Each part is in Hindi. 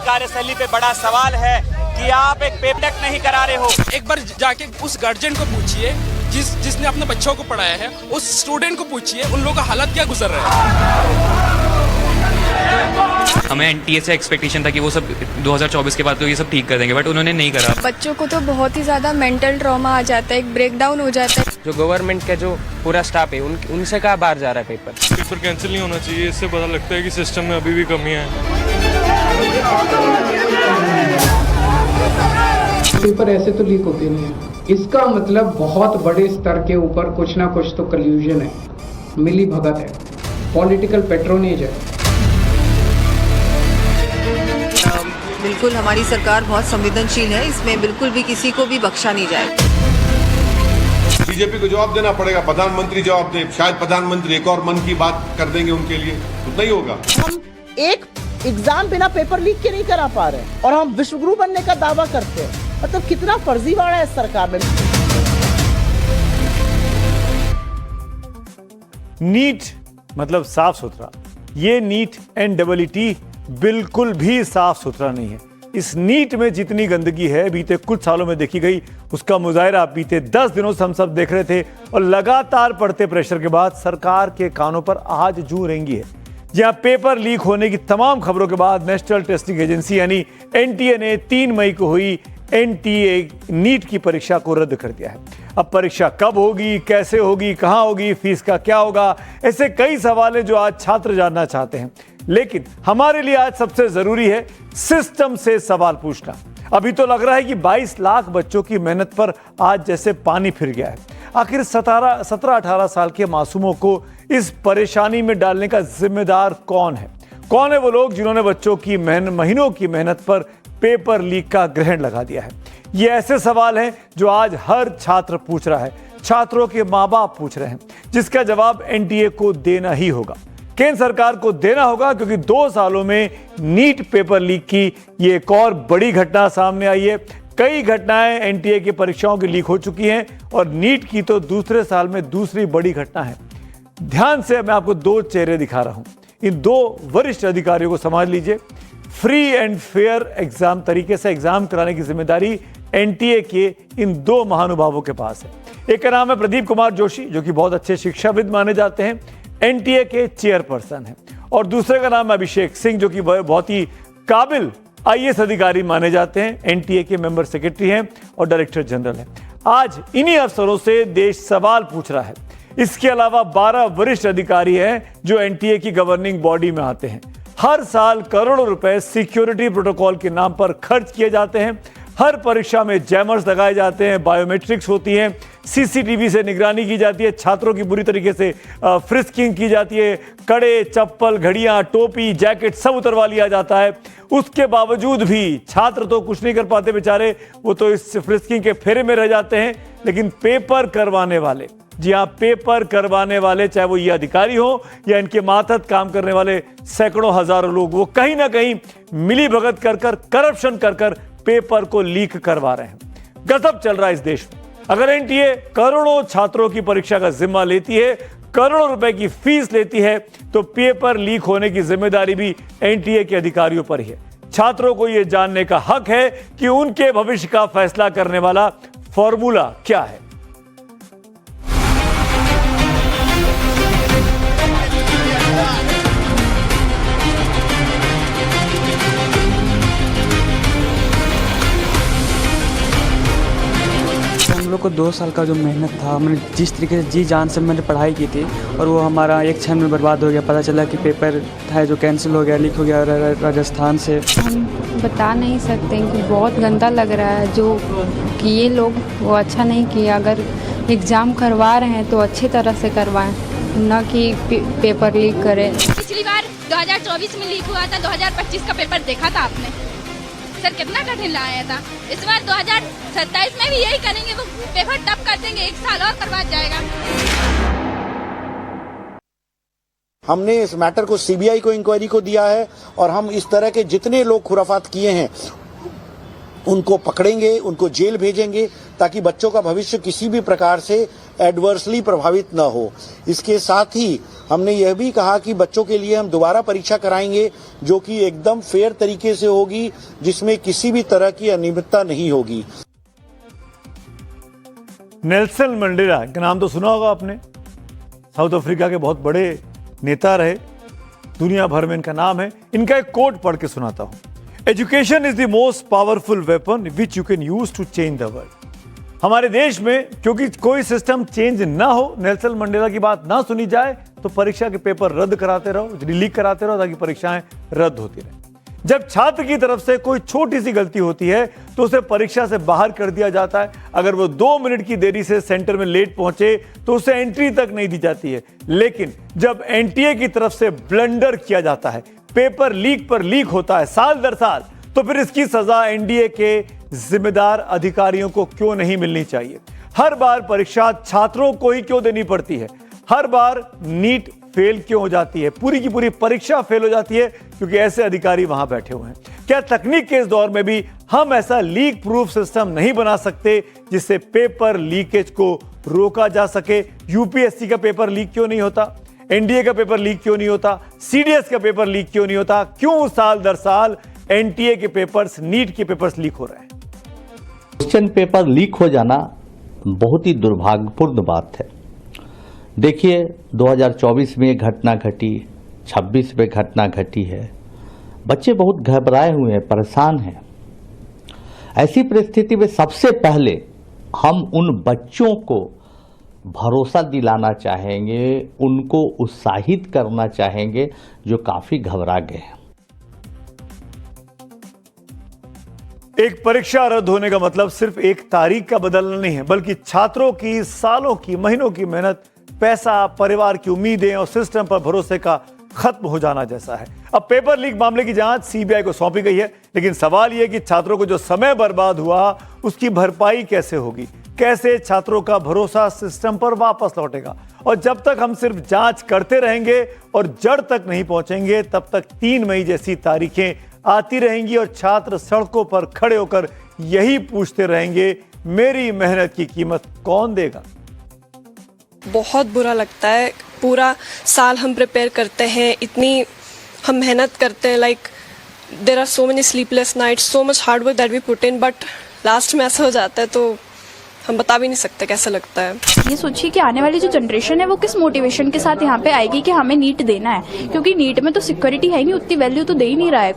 कार्यशैली पे बड़ा सवाल है कि आप एक पेपर नहीं करा रहे हो। एक बार जाके उस गार्जियन को पूछिए जिसने अपने बच्चों को पढ़ाया है, उस स्टूडेंट को पूछिए उन लोगों का हालत क्या गुजर रहा है। हमें एनटीए से एक्सपेक्टेशन था कि वो सब 2024 के बाद तो ये सब ठीक कर देंगे, बट उन्होंने नहीं करा। बच्चों को तो बहुत ही ज़्यादा मेंटल ट्रॉमा आ जाता है, एक ब्रेकडाउन हो जाता है। जो गवर्नमेंट का जो पूरा स्टाफ है उनसे कहाँ बाहर जा रहा है पेपर कैंसिल नहीं होना चाहिए। इससे पता लगता है कि सिस्टम में अभी भी कमियां हैं। पेपर ऐसे तो लीक होते नहीं है, इसका मतलब बहुत बड़े स्तर के ऊपर कुछ ना कुछ तो कल्यूजन है, मिली भगत है, पॉलिटिकल पेट्रोनेज है। बिल्कुल हमारी सरकार बहुत संवेदनशील है, इसमें बिल्कुल भी किसी को भी बख्शा नहीं जाए। बीजेपी को जवाब देना पड़ेगा, प्रधानमंत्री जवाब दे, शायद प्रधानमंत्री एक और मन की बात कर देंगे उनके लिए, तो नहीं होगा। हम एक एग्जाम बिना पेपर लीक के नहीं करा पा रहे और हम विश्वगुरु बनने का दावा करते हैं, मतलब कितना फर्जीवाड़ा है सरकार में। नीट मतलब साफ सुथरा, ये नीट NEET बिल्कुल भी साफ सुथरा नहीं है। इस नीट में जितनी गंदगी है बीते कुछ सालों में देखी गई, उसका मुजाहिरा बीते 10 दिनों से हम सब देख रहे थे और लगातार पड़ते प्रेशर के बाद सरकार के कानों पर आज जूं रेंगी है। जहां पेपर लीक होने की तमाम खबरों के बाद नेशनल टेस्टिंग एजेंसी यानी NTA ने 3 मई को हुई NTA नीट की परीक्षा को रद्द कर दिया है। अब परीक्षा कब होगी, कैसे होगी, कहां होगी, फीस का क्या होगा, ऐसे कई सवाल हैं जो आज छात्र जानना चाहते हैं। लेकिन हमारे लिए आज सबसे जरूरी है सिस्टम से सवाल पूछना। अभी तो लग रहा है कि 22 लाख बच्चों की मेहनत पर आज जैसे पानी फिर गया है। आखिर 17-18 साल के मासूमों को इस परेशानी में डालने का जिम्मेदार कौन है? कौन है वो लोग जिन्होंने बच्चों की महीनों की मेहनत पर पेपर लीक का ग्रहण लगा दिया है? ये ऐसे सवाल हैं जो आज हर छात्र पूछ रहा है, छात्रों के माँ बाप पूछ रहे हैं, जिसका जवाब NTA को देना ही होगा। केंद्र सरकार को देना होगा क्योंकि 2 सालों में नीट पेपर लीक की ये एक और बड़ी घटना सामने आई है। कई घटनाएं NTA की परीक्षाओं की लीक हो चुकी हैं और नीट की तो दूसरे साल में दूसरी बड़ी घटना है। ध्यान से मैं आपको 2 चेहरे दिखा रहा हूं, इन 2 वरिष्ठ अधिकारियों को समझ लीजिए। फ्री एंड फेयर एग्जाम तरीके से एग्जाम कराने की जिम्मेदारी NTA के इन 2 महानुभावों के पास है। एक का नाम है प्रदीप कुमार जोशी, जो कि बहुत अच्छे शिक्षाविद माने जाते हैं, NTA के चेयरपर्सन हैं, और दूसरे का नाम अभिषेक सिंह, जो कि बहुत ही काबिल IAS अधिकारी माने जाते हैं, NTA के मेंबर सेक्रेटरी हैं और डायरेक्टर जनरल हैं। आज इन्हीं अफसरों से देश सवाल पूछ रहा है। इसके अलावा 12 वरिष्ठ अधिकारी हैं जो NTA की गवर्निंग बॉडी में आते हैं। हर साल करोड़ों रुपए सिक्योरिटी प्रोटोकॉल के नाम पर खर्च किए जाते हैं। हर परीक्षा में जैमर्स लगाए जाते हैं, बायोमेट्रिक्स होती हैं, CCTV से निगरानी की जाती है, छात्रों की बुरी तरीके से फ्रिस्किंग की जाती है, कड़े, चप्पल, घड़ियां, टोपी, जैकेट सब उतरवा लिया जाता है। उसके बावजूद भी छात्र तो कुछ नहीं कर पाते बेचारे, वो तो इस फ्रिस्किंग के फेरे में रह जाते हैं। लेकिन पेपर करवाने वाले, जी हाँ, पेपर करवाने वाले, चाहे वो ये अधिकारी हो या इनके मातहत काम करने वाले सैकड़ों हजारों लोग, वो कहीं ना कहीं मिली भगत कर करप्शन कर पेपर को लीक करवा रहे हैं। गजब चल रहा है इस देश में। अगर NTA करोड़ों छात्रों की परीक्षा का जिम्मा लेती है, करोड़ों रुपए की फीस लेती है, तो पेपर लीक होने की जिम्मेदारी भी NTA के अधिकारियों पर ही है। छात्रों को यह जानने का हक है कि उनके भविष्य का फैसला करने वाला फॉर्मूला क्या है। हम लोग को 2 साल का जो मेहनत था, हमने जिस तरीके से जी जान से मैंने पढ़ाई की थी, और वो हमारा एक क्षण में बर्बाद हो गया। पता चला कि पेपर था जो कैंसिल हो गया, लीक हो गया राजस्थान से। हम बता नहीं सकते कि बहुत गंदा लग रहा है जो कि ये लोग वो अच्छा नहीं किया। अगर एग्ज़ाम करवा रहे हैं तो अच्छी तरह से करवाएं, ना कि पेपर लीक करें। पिछली बार 2024 में लीक हुआ था, 2025 का पेपर देखा था आपने सर, कितना कठिन लाया था। इस बार 2027 में भी यही करेंगे, वो पेपर टफ कर देंगे, 1 साल और बर्बाद जाएगा। हमने इस मैटर को CBI को इंक्वायरी को दिया है और हम इस तरह के जितने लोग खुराफात किए हैं उनको पकड़ेंगे, उनको जेल भेजेंगे, ताकि बच्चों का भविष्य किसी भी प्रकार से एडवर्सली प्रभावित न हो। इसके साथ ही हमने यह भी कहा कि बच्चों के लिए हम दोबारा परीक्षा कराएंगे जो कि एकदम फेयर तरीके से होगी, जिसमें किसी भी तरह की अनियमितता नहीं होगी। नेल्सन मंडेला का नाम तो सुना होगा आपने, साउथ अफ्रीका के बहुत बड़े नेता रहे, दुनिया भर में इनका नाम है। इनका एक कोट पढ़ के सुनाता हूं। Education is the most powerful weapon which you can use to change the world. हमारे देश में क्योंकि कोई सिस्टम चेंज ना हो, नेल्सन मंडेला की बात ना सुनी जाए, तो परीक्षा के पेपर रद्द कराते रहो, लीक कराते रहो, ताकि परीक्षाएं रद्द होती रहें। जब छात्र की तरफ से कोई छोटी सी गलती होती है तो उसे परीक्षा से बाहर कर दिया जाता है। अगर वो 2 मिनट की देरी से सेंटर में लेट पहुंचे तो उसे एंट्री तक नहीं दी जाती है। लेकिन जब एनटीए की तरफ से ब्लंडर किया जाता है, पेपर लीक पर लीक होता है साल दर साल, तो फिर इसकी सजा एनडीए के जिम्मेदार अधिकारियों को क्यों नहीं मिलनी चाहिए? हर बार परीक्षा छात्रों को ही क्यों देनी पड़ती है? हर बार नीट फेल क्यों हो जाती है? पूरी की पूरी परीक्षा फेल हो जाती है क्योंकि ऐसे अधिकारी वहां बैठे हुए हैं। क्या तकनीक के इस दौर में भी हम ऐसा लीक प्रूफ सिस्टम नहीं बना सकते जिससे पेपर लीकेज को रोका जा सके? यूपीएससी का पेपर लीक क्यों नहीं होता? एनडीए का पेपर लीक क्यों नहीं होता? सीडीएस का पेपर लीक क्यों नहीं होता? क्यों साल दर साल एनटीए के पेपर्स, नीट के पेपर्स लीक हो रहे हैं? क्वेश्चन पेपर लीक हो जाना बहुत ही दुर्भाग्यपूर्ण बात है। देखिए 2024 में घटना घटी, 26 में घटना घटी है। बच्चे बहुत घबराए हुए हैं, परेशान हैं। ऐसी परिस्थिति में सबसे पहले हम उन बच्चों को भरोसा दिलाना चाहेंगे, उनको उत्साहित करना चाहेंगे जो काफी घबरा गए हैं। एक परीक्षा रद्द होने का मतलब सिर्फ एक तारीख का बदलना नहीं है, बल्कि छात्रों की सालों की, महीनों की मेहनत, पैसा, परिवार की उम्मीदें और सिस्टम पर भरोसे का खत्म हो जाना जैसा है। अब पेपर लीक मामले की जांच सीबीआई को सौंपी गई है, लेकिन सवाल यह कि छात्रों को जो समय बर्बाद हुआ उसकी भरपाई कैसे होगी? कैसे छात्रों का भरोसा सिस्टम पर वापस लौटेगा? और जब तक हम सिर्फ जांच करते रहेंगे और जड़ तक नहीं पहुंचेंगे, तब तक 3 मई जैसी तारीखें आती रहेंगी और छात्र सड़कों पर खड़े होकर यही पूछते रहेंगे, मेरी मेहनत की कीमत कौन देगा? बहुत बुरा लगता है। पूरा साल हम प्रिपेयर करते हैं, इतनी हम मेहनत करते हैं, like there are so many sleepless nights, so much hard work that we put in, but last में ऐसा हो जाता है तो हम बता भी नहीं सकते कैसा लगता है। ये सोचिए कि आने वाली जो जनरेशन है वो किस मोटिवेशन के साथ यहाँ पे आएगी कि हमें नीट देना है, क्योंकि नीट में तो सिक्योरिटी है नहीं, उतनी वैल्यू तो दे ही नहीं रहा है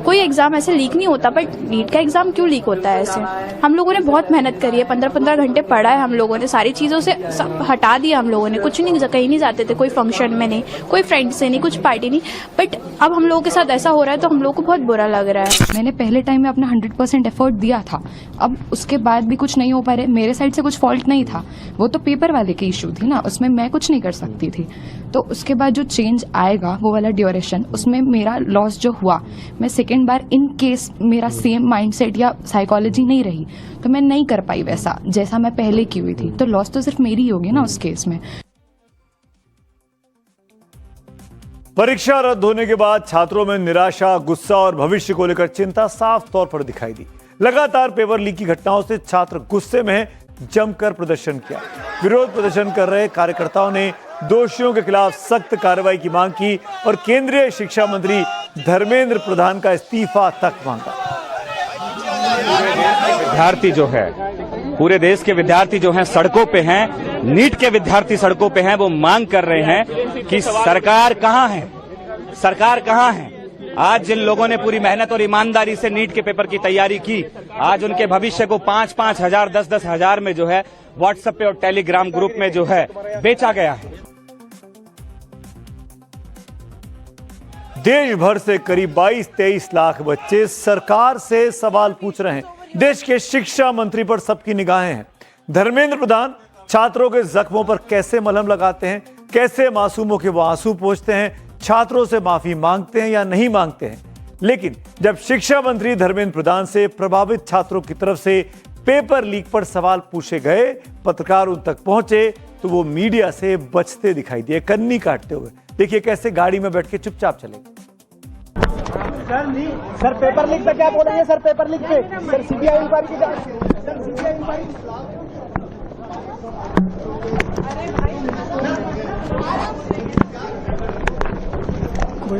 कोई एग्जाम ऐसे लीक नहीं होता, बट नीट का एग्जाम क्यों लीक होता है ऐसे? हम लोगों ने बहुत मेहनत करी है, 15-15 घंटे पढ़ा है हम लोगों ने, सारी चीजों से हटा दिया हम लोगों ने, कुछ नहीं, कहीं नहीं जाते थे, कोई फंक्शन में नहीं, कोई फ्रेंड से नहीं, कुछ पार्टी नहीं, बट अब हम लोगों के साथ ऐसा हो रहा है तो हम लोगों को बहुत बुरा लग रहा है। मैंने पहले टाइम में अपना 100% एफर्ट दिया था, अब उसके बाद भी कुछ नहीं हो पा रहे। मेरे साइड से कुछ फॉल्ट नहीं था, वो तो पेपर वाले की इशू थी ना, उसमें मैं कुछ नहीं कर सकती थी। तो उसके बाद जो चेंज आएगा वो वाला ड्यूरेशन, उसमें मेरा लॉस जो हुआ, मैं सेकेंड बार इन केस मेरा सेम माइंडसेट या साइकोलॉजी नहीं रही तो मैं नहीं कर पाई वैसा जैसा मैं पहले की हुई थी, तो लॉस तो सिर्फ मेरी ही होगी ना उस केस में। परीक्षा रद्द होने के बाद छात्रों में निराशा, गुस्सा और भविष्य को लेकर चिंता साफ तौर पर दिखाई दी। लगातार पेपर लीक की घटनाओं से छात्र गुस्से में जमकर प्रदर्शन किया। विरोध प्रदर्शन कर रहे कार्यकर्ताओं ने दोषियों के खिलाफ सख्त कार्रवाई की मांग की और केंद्रीय शिक्षा मंत्री धर्मेंद्र प्रधान का इस्तीफा तक मांगा। विद्यार्थी जो है, पूरे देश के विद्यार्थी जो हैं सड़कों पे हैं, नीट के विद्यार्थी सड़कों पे हैं, वो मांग कर रहे हैं कि सरकार कहां है, सरकार कहां है। आज जिन लोगों ने पूरी मेहनत और ईमानदारी से नीट के पेपर की तैयारी की, आज उनके भविष्य को 5-5 हजार, 10-10 हजार में जो है व्हाट्सएप पे और टेलीग्राम ग्रुप में जो है बेचा गया है। देश भर से करीब 22-23 लाख बच्चे सरकार से सवाल पूछ रहे हैं। देश के शिक्षा मंत्री पर सबकी निगाहें हैं। धर्मेंद्र प्रधान छात्रों के जख्मों पर कैसे मलहम लगाते हैं, कैसे मासूमों के वो आंसू पोंछते हैं, छात्रों से माफी मांगते हैं या नहीं मांगते हैं। लेकिन जब शिक्षा मंत्री धर्मेंद्र प्रधान से प्रभावित छात्रों की तरफ से पेपर लीक पर सवाल पूछे गए, पत्रकार उन तक पहुंचे तो वो मीडिया से बचते दिखाई दिए, कन्नी काटते हुए। देखिए कैसे गाड़ी में बैठ के चुपचाप चले। सर पेपर लीक पे क्या बोलेंगे? सर पेपर लीक पे, सर सीबीआई इंक्वायरी की जांच, सर सीबीआई इंक्वायरी। अब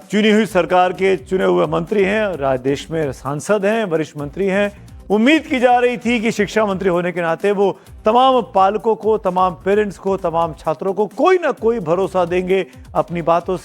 चुनी हुई सरकार के चुने हुए मंत्री हैं, और देश में सांसद हैं, वरिष्ठ मंत्री हैं। उम्मीद की जा रही थी कि शिक्षा मंत्री होने के नाते वो तमाम पालकों को, तमाम पेरेंट्स को, तमाम छात्रों को कोई ना कोई भरोसा देंगे, अपनी बातों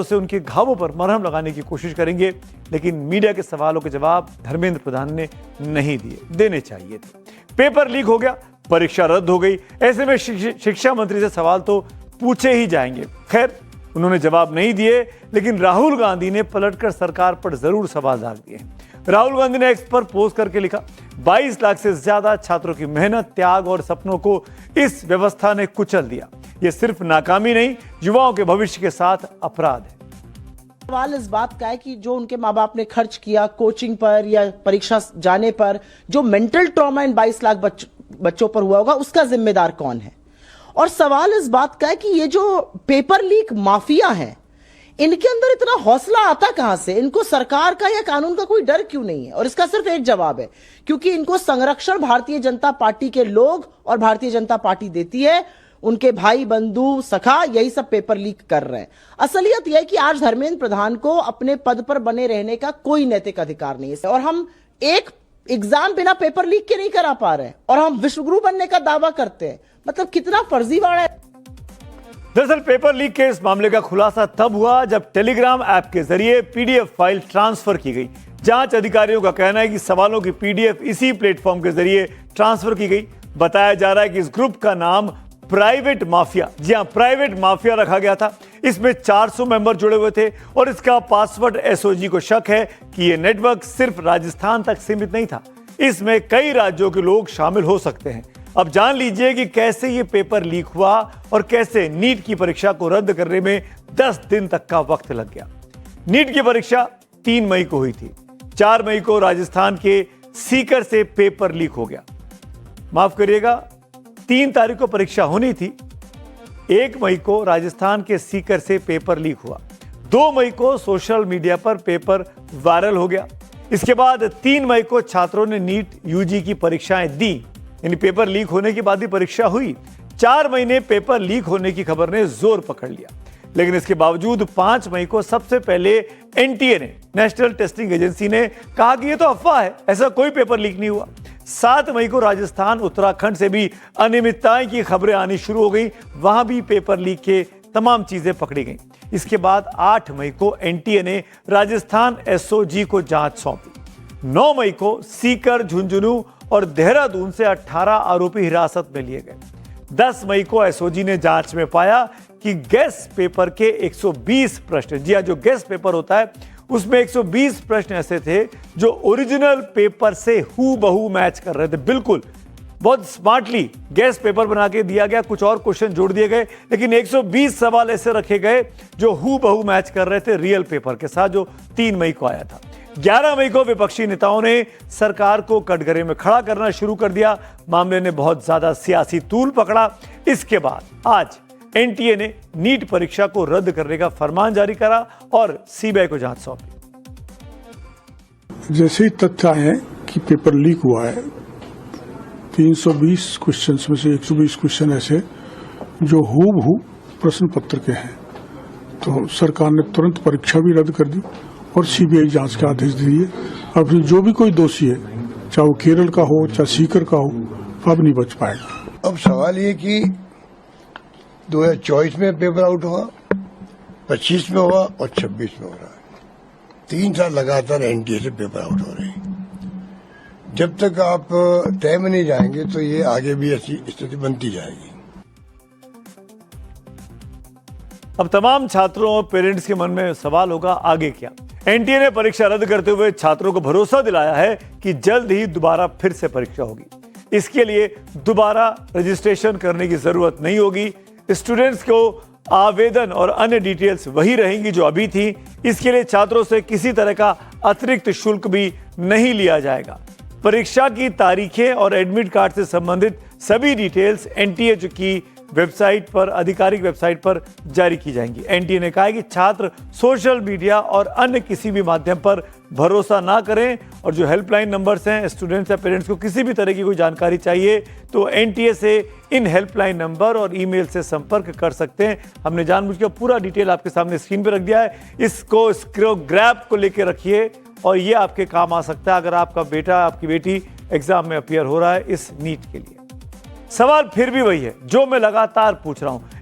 से उनके घावों पर मरहम लगाने की कोशिश करेंगे। लेकिन मीडिया के सवालों के जवाब धर्मेंद्र प्रधान ने नहीं देने चाहिए थे। पेपर लीक हो गया, परीक्षा रद्द हो गई, ऐसे में शिक्षा मंत्री से सवाल तो पूछे ही जाएंगे। खैर, उन्होंने जवाब नहीं दिए, लेकिन राहुल गांधी ने पलटकर सरकार पर जरूर सवाल दाग दिए। राहुल गांधी ने एक्स पर पोस्ट करके लिखा, 22 लाख से ज्यादा छात्रों की मेहनत, त्याग और सपनों को इस व्यवस्था ने कुचल दिया। यह सिर्फ नाकामी नहीं, युवाओं के भविष्य के साथ अपराध है। सवाल इस बात का है कि जो उनके माँ बाप ने खर्च किया कोचिंग पर या परीक्षा जाने पर, जो मेंटल ट्रॉमा इन 22 लाख बच्चों पर हुआ होगा, उसका जिम्मेदार कौन है? और सवाल इस बात का है कि ये जो पेपर लीक माफिया हैं, इनके अंदर इतना हौसला आता कहां से? इनको सरकार का या कानून का कोई डर क्यों नहीं है? और इसका सिर्फ एक जवाब है, क्योंकि इनको संरक्षण भारतीय जनता पार्टी के लोग और भारतीय जनता पार्टी देती है। उनके भाई, बंधु, सखा यही सब पेपर लीक कर रहे हैं। असलियत यह है कि आज धर्मेंद्र प्रधान को अपने पद पर बने रहने का कोई नैतिक अधिकार नहीं है, और हम एक एग्जाम बिना पेपर लीक के नहीं करा पा रहे हैं, और हम विश्वगुरु बनने का दावा करते हैं। मतलब कितना फर्जीवाड़ा है। दरअसल पेपर लीक के इस मामले का खुलासा तब हुआ जब टेलीग्राम ऐप के जरिए पीडीएफ फाइल ट्रांसफर की गई। जांच अधिकारियों का कहना है कि सवालों की पीडीएफ इसी प्लेटफॉर्म के जरिए ट्रांसफर की गई। बताया जा रहा है कि इस ग्रुप का नाम प्राइवेट माफिया, जी हां, प्राइवेट माफिया रखा गया था। इसमें 400 मेंबर जुड़े हुए थे और इसका पासवर्ड एसओजी को शक है कि यह नेटवर्क सिर्फ राजस्थान तक सीमित नहीं था, इसमें कई राज्यों के लोग शामिल हो सकते हैं। अब जान लीजिए कि कैसे ये पेपर लीक हुआ और कैसे नीट की परीक्षा को रद्द करने में 10 दिन तक का वक्त लग गया। नीट की परीक्षा 3 मई को हुई थी। 4 मई को राजस्थान के सीकर से पेपर लीक हो गया। माफ करिएगा, 3 तारीख को परीक्षा होनी थी। 1 मई को राजस्थान के सीकर से पेपर लीक हुआ। 2 मई को सोशल मीडिया पर पेपर वायरल हो गया। इसके बाद 3 मई को छात्रों ने नीट यूजी की परीक्षाएं दी, यानी पेपर लीक होने के बाद ही परीक्षा हुई। 4 महीने पेपर लीक होने की खबर ने जोर पकड़ लिया, लेकिन इसके बावजूद 5 मई को सबसे पहले एनटीए ने, नेशनल टेस्टिंग एजेंसी ने कहा कि यह तो अफवाह है, ऐसा कोई पेपर लीक नहीं हुआ। 7 मई को राजस्थान, उत्तराखंड से भी अनियमितताएं की खबरें आनी शुरू हो गई, वहां भी पेपर लीक के तमाम चीजें पकड़ी गई। इसके बाद 8 मई को एनटीए ने राजस्थान एसओजी को जांच सौंपी। 9 मई को सीकर, झुंझुनू और देहरादून से 18 आरोपी हिरासत में लिए गए। 10 मई को एसओजी ने जांच में पाया कि गेस्ट पेपर के 120 प्रश्न, जी हां, जो गेस्ट पेपर होता है उसमें 120 प्रश्न ऐसे थे जो ओरिजिनल पेपर से हूबहू मैच कर रहे थे। बिल्कुल बहुत स्मार्टली गेस्ट पेपर बना के दिया गया, कुछ और क्वेश्चन जोड़ दिए गए, लेकिन 120 सवाल ऐसे रखे गए जो हूबहू मैच कर रहे थे रियल पेपर के साथ, जो 3 मई को आया था। 11 मई को विपक्षी नेताओं ने सरकार को कटघरे में खड़ा करना शुरू कर दिया। मामले ने बहुत ज्यादा सियासी तूल पकड़ा। इसके बाद आज एनटीए ने नीट परीक्षा को रद्द करने का फरमान जारी करा और सीबीआई को जांच सौंपी। जैसे ही तथ्य आए हैं कि पेपर लीक हुआ है, 320 क्वेश्चन में से 120 क्वेश्चन ऐसे जो हूबहू प्रश्न पत्र के हैं, तो सरकार ने तुरंत परीक्षा भी रद्द कर दी और सीबीआई जांच के आदेश दिए। अब जो भी कोई दोषी है, चाहे वो केरल का हो चाहे सीकर का हो, अब नहीं बच पाएगा। अब सवाल ये कि 2024 में पेपर आउट हुआ, 25 में हुआ और 26 में हो रहा है। 3 साल लगातार एनटीए से पेपर आउट हो रहे हैं। जब तक आप तय में नहीं जाएंगे तो ये आगे भी ऐसी स्थिति बनती जाएगी। अब तमाम छात्रों और पेरेंट्स के मन में सवाल होगा, आगे क्या? एनटीए ने परीक्षा रद्द करते हुए छात्रों को भरोसा दिलाया है कि जल्द ही दोबारा फिर से परीक्षा होगी। इसके लिए दोबारा रजिस्ट्रेशन करने की जरूरत नहीं होगी। स्टूडेंट्स को आवेदन और अन्य डिटेल्स वही रहेंगी जो अभी थी। इसके लिए छात्रों से किसी तरह का अतिरिक्त शुल्क भी नहीं लिया जाएगा। परीक्षा की तारीखें और एडमिट कार्ड से संबंधित सभी डिटेल्स एनटीए की वेबसाइट पर, आधिकारिक वेबसाइट पर जारी की जाएंगी। एनटीए ने कहा है कि छात्र सोशल मीडिया और अन्य किसी भी माध्यम पर भरोसा ना करें और जो हेल्पलाइन नंबर्स हैं, स्टूडेंट्स या पेरेंट्स को किसी भी तरह की कोई जानकारी चाहिए तो एनटीए से इन हेल्पलाइन नंबर और ईमेल से संपर्क कर सकते हैं। हमने जानबूझ के पूरा डिटेल आपके सामने स्क्रीन पर रख दिया है। इसको स्क्रैप को लेकर रखिए और ये आपके काम आ सकता है अगर आपका बेटा, आपकी बेटी एग्जाम में अपीयर हो रहा है इस नीट के लिए। सवाल फिर भी वही है जो मैं लगातार पूछ रहा हूं।